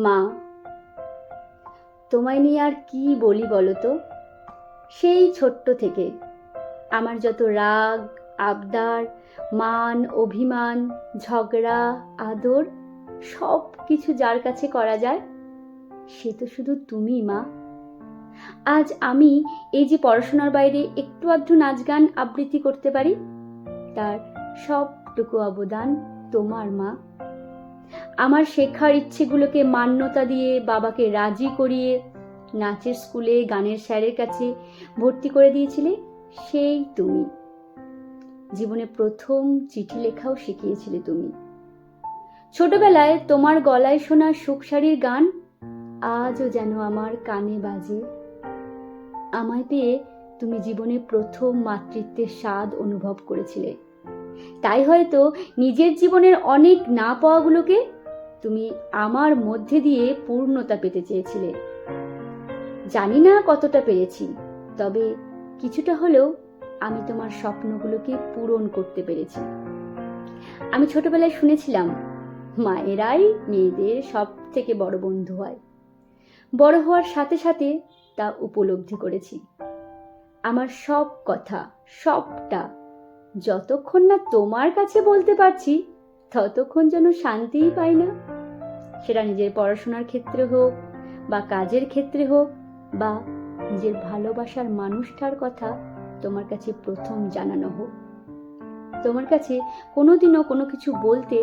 মা, তোমায় নিয়ে আর কি বলি বলো তো। সেই ছোট্ট থেকে আমার যত রাগ, আবদার, মান, অভিমান, ঝগড়া, আদর সব কিছু যার কাছে করা যায় সে তো শুধু তুমি মা। আজ আমি এই যে পড়াশোনার বাইরে একটু আধটু নাচ গান আবৃত্তি করতে পারি, তার সবটুকু অবদান তোমার মা। আমার শেখার ইচ্ছেগুলোকে মান্যতা দিয়ে বাবাকে রাজি করিয়ে নাচের স্কুলে গানের স্যারের কাছে ভর্তি করে দিয়েছিলে সেই তুমি। জীবনে প্রথম চিঠি লেখাও শিখিয়েছিলে তুমি। ছোটবেলায় তোমার গলায় শোনা সুখসারির গান আজও যেন আমার কানে বাজে। আমায় পেয়ে তুমি জীবনে প্রথম মাতৃত্বের স্বাদ অনুভব করেছিলে, তাই হয়তো নিজের জীবনের অনেক না পাওয়াগুলোকে তুমি আমার মধ্যে দিয়ে পূর্ণতা পেতে চেয়েছিলে। জানি না কতটা পেরেছি, তবে কিছুটা হলেও আমি তোমার স্বপ্নগুলোকে পূরণ করতে পেরেছি। আমি ছোটবেলায় শুনেছিলাম মায়েরাই মেয়েদের সব থেকে বড় বন্ধু হয়। বড় হওয়ার সাথে সাথে তা উপলব্ধি করেছি। আমার সব কথা, সবটা যতক্ষণ না তোমার কাছে বলতে পারছি ততক্ষণ যেন শান্তিই পাই না। সেটা নিজের পড়াশোনার ক্ষেত্রে হোক, বা কাজের ক্ষেত্রে হোক, বা নিজের ভালোবাসার মানুষটার কথা তোমার কাছে প্রথম জানানো হোক। তোমার কাছে কোনোদিনও কোনো কিছু বলতে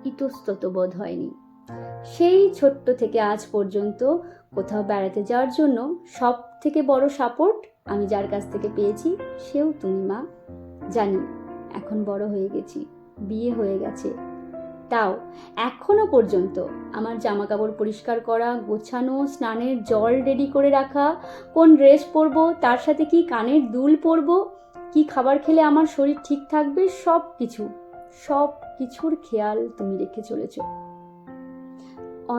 ইতস্তত বোধ হয়নি। সেই ছোট্ট থেকে আজ পর্যন্ত কোথাও বেড়াতে যাওয়ার জন্য সব থেকে বড় সাপোর্ট আমি যার কাছ থেকে পেয়েছি সেও তুমি মা। জানি এখন বড় হয়ে গেছি, বিয়ে হয়ে গেছে, তাও এখনো পর্যন্ত আমার জামা কাপড় পরিষ্কার করা, গোছানো, স্নানের জল রেডি করে রাখা, কোন ড্রেস পরবো, তার সাথে কি কানের দুল পরবো, কি খাবার খেলে আমার শরীর ঠিক থাকবে, সব কিছুর খেয়াল তুমি রেখে চলেছ।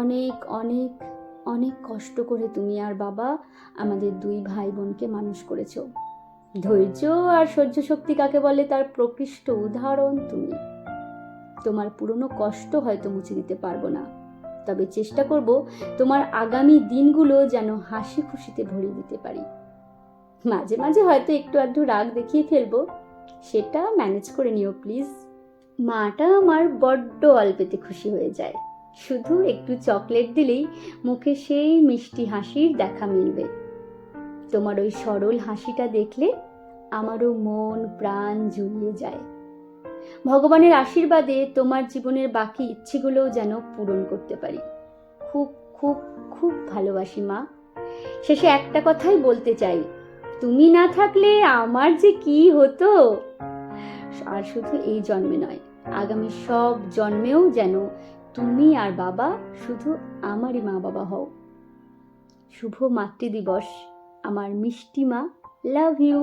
অনেক অনেক অনেক কষ্ট করে তুমি আর বাবা আমাদের দুই ভাই বোনকে মানুষ করেছ। ধৈর্য আর সহ্য শক্তি কাকে বলে তার প্রকৃষ্ট উদাহরণ তুমি। তোমার পুরনো কষ্ট হয়তো মুছে দিতে পারবো না, তবে চেষ্টা করব তোমার আগামী দিনগুলো যেন হাসি খুশিতে ভরিয়ে দিতে পারি। মাঝে মাঝে হয়তো একটু আধটু রাগ দেখিয়ে ফেলবো, সেটা ম্যানেজ করে নিও প্লিজ। মাটা আমার বড্ড অল্পেতে খুশি হয়ে যায়। শুধু একটু চকলেট দিলেই মুখে সেই মিষ্টি হাসির দেখা মিলবে। তোমার ওই সরল হাসিটা দেখলে আমারও মন প্রাণ জুড়িয়ে যায়। ভগবানের আশীর্বাদে তোমার জীবনের বাকি ইচ্ছেগুলোও যেন পূরণ করতে পারি। খুব খুব খুব ভালোবাসি মা। শেষে একটা কথাই বলতে চাই, তুমি না থাকলে আমার যে কি হতো। আর শুধু এই জন্মে নয়, আগামী সব জন্মেও যেন তুমি আর বাবা শুধু আমারই মা বাবা হও। শুভ মাতৃদিবস আমার মিষ্টি মা। Love you.